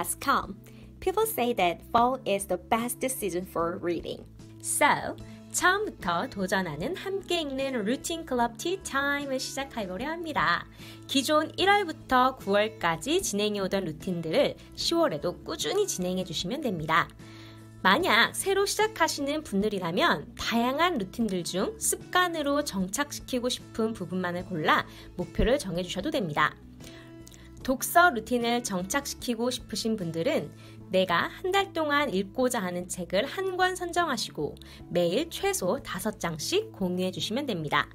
has come. People say that fall is the best season for reading. So, 처음부터 도전하는 함께 읽는 루틴 클럽 티타임을 시작해보려 합니다. 기존 1월부터 9월까지 진행해오던 루틴들을 10월에도 꾸준히 진행해 주시면 됩니다. 만약 새로 시작하시는 분들이라면 다양한 루틴들 중 습관으로 정착시키고 싶은 부분만을 골라 목표를 정해주셔도 됩니다. 독서 루틴을 정착시키고 싶으신 분들은 내가 한 달 동안 읽고자 하는 책을 한 권 선정하시고 매일 최소 5장씩 공유해 주시면 됩니다.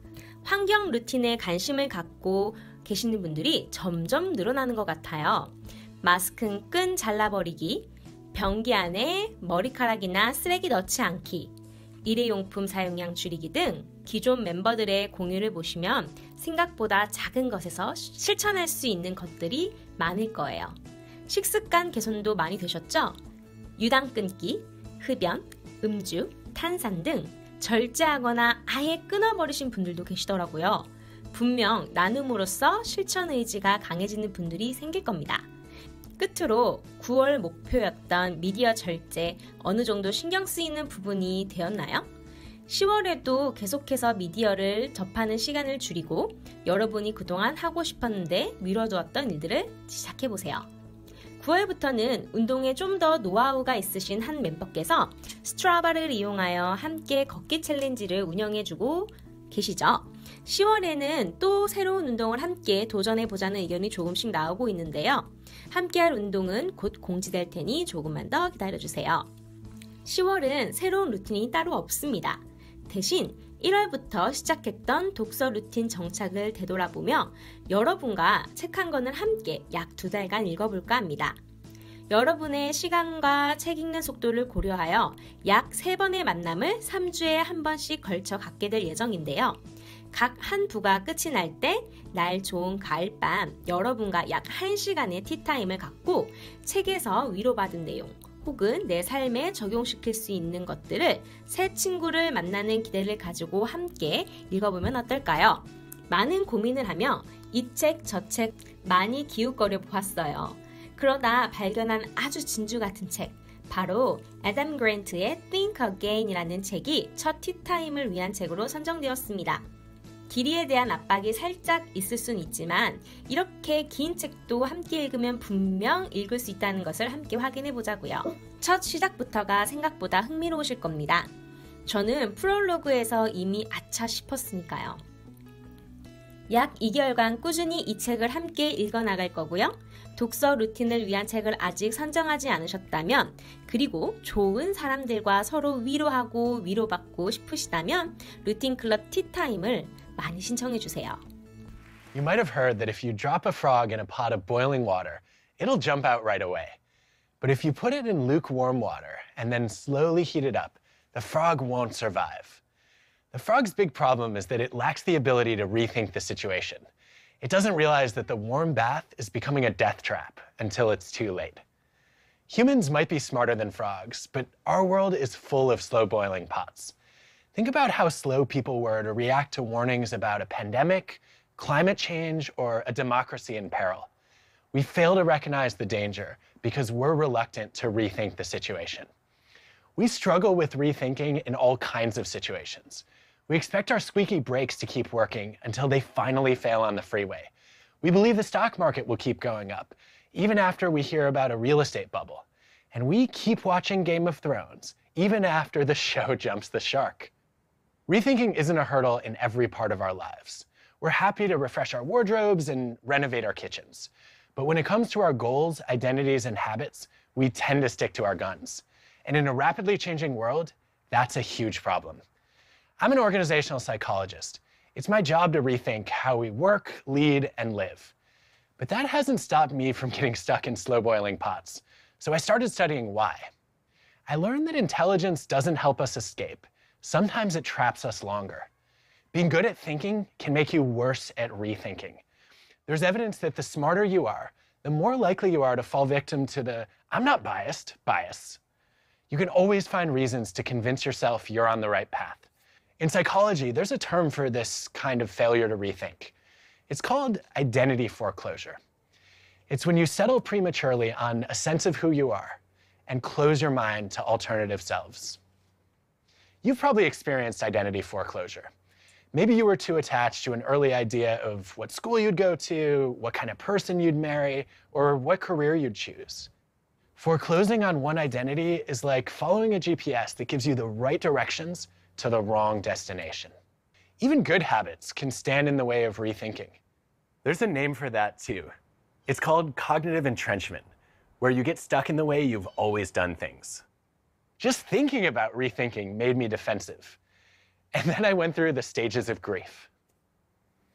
환경 루틴에 관심을 갖고 계시는 분들이 점점 늘어나는 것 같아요. 마스크 끈 잘라버리기, 변기 안에 머리카락이나 쓰레기 넣지 않기, 일회용품 사용량 줄이기 등 기존 멤버들의 공유를 보시면 생각보다 작은 것에서 실천할 수 있는 것들이 많을 거예요. 식습관 개선도 많이 되셨죠? 유당 끊기, 흡연, 음주, 탄산 등 절제하거나 아예 끊어버리신 분들도 계시더라고요. 분명 나눔으로써 실천 의지가 강해지는 분들이 생길 겁니다. 끝으로 9월 목표였던 미디어 절제 어느 정도 신경 쓰이는 부분이 되었나요? 10월에도 계속해서 미디어를 접하는 시간을 줄이고 여러분이 그동안 하고 싶었는데 미뤄두었던 일들을 시작해보세요. 9월부터는 운동에 좀 더 노하우가 있으신 한 멤버께서 스트라바를 이용하여 함께 걷기 챌린지를 운영해주고 계시죠. 10월에는 또 새로운 운동을 함께 도전해보자는 의견이 조금씩 나오고 있는데요. 함께할 운동은 곧 공지될 테니 조금만 더 기다려주세요. 10월은 새로운 루틴이 따로 없습니다. 대신 1월부터 시작했던 독서 루틴 정착을 되돌아보며 여러분과 책 한 권을 함께 약 2달간 읽어볼까 합니다. 여러분의 시간과 책 읽는 속도를 고려하여 약 3번의 만남을 3주에 한 번씩 걸쳐 갖게 될 예정인데요. 각 한 부가 끝이 날 때 날 좋은 가을밤 여러분과 약 1시간의 티타임을 갖고 책에서 위로받은 내용 혹은 내 삶에 적용시킬 수 있는 것들을 새 친구를 만나는 기대를 가지고 함께 읽어보면 어떨까요? 많은 고민을 하며 이 책, 저 책 많이 기웃거려 보았어요. 그러다 발견한 아주 진주 같은 책, 바로 애덤 그랜트의 Think Again이라는 책이 첫 티타임을 위한 책으로 선정되었습니다. 길이에 대한 압박이 살짝 있을 순 있지만 이렇게 긴 책도 함께 읽으면 분명 읽을 수 있다는 것을 함께 확인해 보자고요. 첫 시작부터가 생각보다 흥미로우실 겁니다. 저는 프롤로그에서 이미 아차 싶었으니까요. 약 2개월간 꾸준히 이 책을 함께 읽어나갈 거고요. 독서 루틴을 위한 책을 아직 선정하지 않으셨다면 그리고 좋은 사람들과 서로 위로하고 위로받고 싶으시다면 루틴 클럽 티타임을 많이 신청해 주세요. You might have heard that if you drop a frog in a pot of boiling water, it'll jump out right away. But if you put it in lukewarm water and then slowly heat it up, the frog won't survive. The frog's big problem is that it lacks the ability to rethink the situation. It doesn't realize that the warm bath is becoming a death trap until it's too late. Humans might be smarter than frogs, but our world is full of slow-boiling pots. Think about how slow people were to react to warnings about a pandemic, climate change, or a democracy in peril. We fail to recognize the danger because we're reluctant to rethink the situation. We struggle with rethinking in all kinds of situations. We expect our squeaky brakes to keep working until they finally fail on the freeway. We believe the stock market will keep going up, even after we hear about a real estate bubble. And we keep watching Game of Thrones, even after the show jumps the shark. Rethinking isn't a hurdle in every part of our lives. We're happy to refresh our wardrobes and renovate our kitchens. But when it comes to our goals, identities, and habits, we tend to stick to our guns. And in a rapidly changing world, that's a huge problem. I'm an organizational psychologist. It's my job to rethink how we work, lead, and live. But that hasn't stopped me from getting stuck in slow-boiling pots. So I started studying why. I learned that intelligence doesn't help us escape. Sometimes it traps us longer. Being good at thinking can make you worse at rethinking. There's evidence that the smarter you are, the more likely you are to fall victim to the "I'm not biased" bias. You can always find reasons to convince yourself you're on the right path. In psychology, there's a term for this kind of failure to rethink. It's called identity foreclosure. It's when you settle prematurely on a sense of who you are and close your mind to alternative selves. You've probably experienced identity foreclosure. Maybe you were too attached to an early idea of what school you'd go to, what kind of person you'd marry, or what career you'd choose. Foreclosing on one identity is like following a GPS that gives you the right directions to the wrong destination. Even good habits can stand in the way of rethinking. There's a name for that too. It's called cognitive entrenchment, where you get stuck in the way you've always done things. Just thinking about rethinking made me defensive. And then I went through the stages of grief.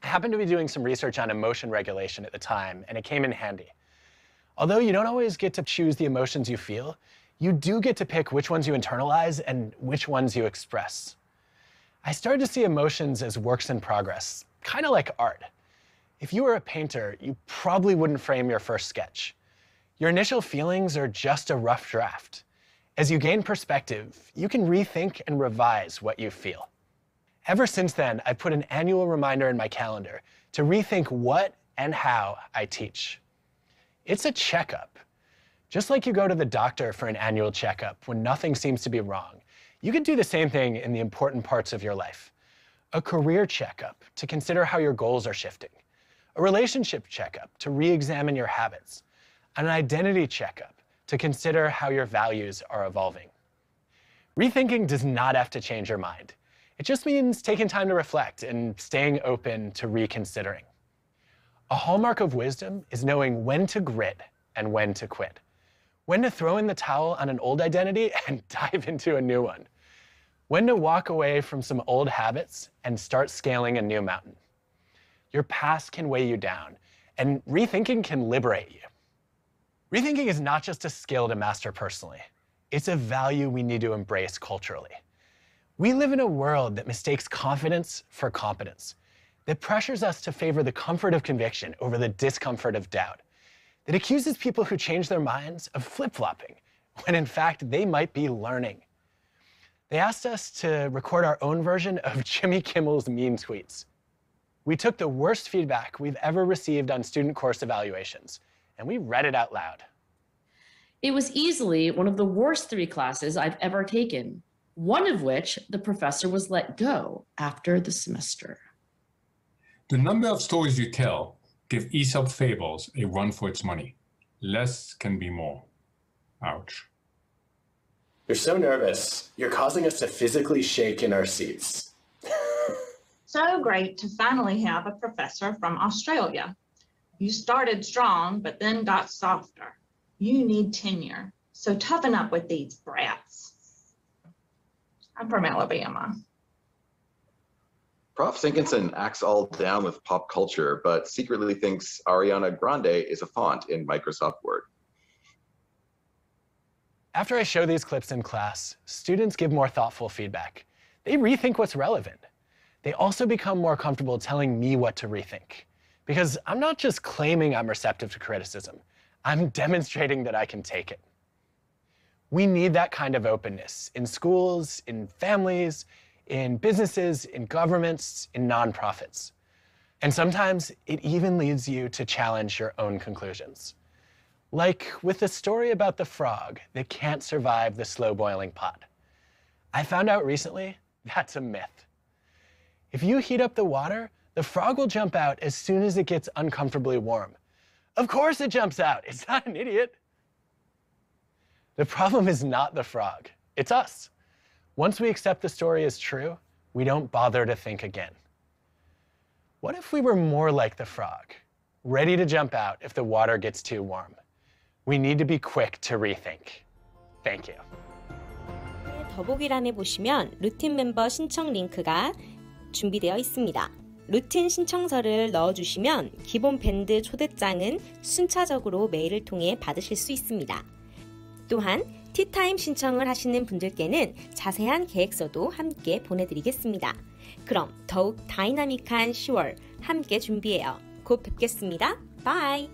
I happened to be doing some research on emotion regulation at the time, and it came in handy. Although you don't always get to choose the emotions you feel, you do get to pick which ones you internalize and which ones you express. I started to see emotions as works in progress, kind of like art. If you were a painter, you probably wouldn't frame your first sketch. Your initial feelings are just a rough draft. As you gain perspective, you can rethink and revise what you feel. Ever since then, I put an annual reminder in my calendar to rethink what and how I teach. It's a checkup. Just like you go to the doctor for an annual checkup when nothing seems to be wrong, you can do the same thing in the important parts of your life. A career checkup to consider how your goals are shifting. A relationship checkup to re-examine your habits. An identity checkup to consider how your values are evolving. Rethinking does not have to change your mind. It just means taking time to reflect and staying open to reconsidering. A hallmark of wisdom is knowing when to grit and when to quit. When to throw in the towel on an old identity and dive into a new one. When to walk away from some old habits and start scaling a new mountain. Your past can weigh you down, and rethinking can liberate you. Rethinking is not just a skill to master personally. It's a value we need to embrace culturally. We live in a world that mistakes confidence for competence, that pressures us to favor the comfort of conviction over the discomfort of doubt, that accuses people who change their minds of flip-flopping, when in fact they might be learning. They asked us to record our own version of Jimmy Kimmel's mean tweets. We took the worst feedback we've ever received on student course evaluations, and we read it out loud. It was easily one of the worst 3 classes I've ever taken, one of which the professor was let go after the semester. The number of stories you tell give Aesop fables a run for its money. Less can be more. Ouch. You're so nervous. You're causing us to physically shake in our seats. So great to finally have a professor from Australia. You started strong, but then got softer. You need tenure, so toughen up with these brats. I'm from Alabama. Prof. Sinkinson acts all down with pop culture, but secretly thinks Ariana Grande is a font in Microsoft Word. After I show these clips in class, students give more thoughtful feedback. They rethink what's relevant. They also become more comfortable telling me what to rethink. Because I'm not just claiming I'm receptive to criticism. I'm demonstrating that I can take it. We need that kind of openness in schools, in families, in businesses, in governments, in nonprofits. And sometimes it even leads you to challenge your own conclusions. Like with the story about the frog that can't survive the slow boiling pot. I found out recently that's a myth. If you heat up the water, the frog will jump out as soon as it gets uncomfortably warm. Of course it jumps out. It's not an idiot. The problem is not the frog. It's us. Once we accept the story as true, we don't bother to think again. What if we were more like the frog, ready to jump out if the water gets too warm? We need to be quick to rethink. Thank you. 더보기란에 보시면 루틴 멤버 신청 링크가 준비되어 있습니다. 루틴 신청서를 넣어주시면 기본 밴드 초대장은 순차적으로 메일을 통해 받으실 수 있습니다. 또한 티타임 신청을 하시는 분들께는 자세한 계획서도 함께 보내드리겠습니다. 그럼 더욱 다이나믹한 10월 함께 준비해요. 곧 뵙겠습니다. 바이!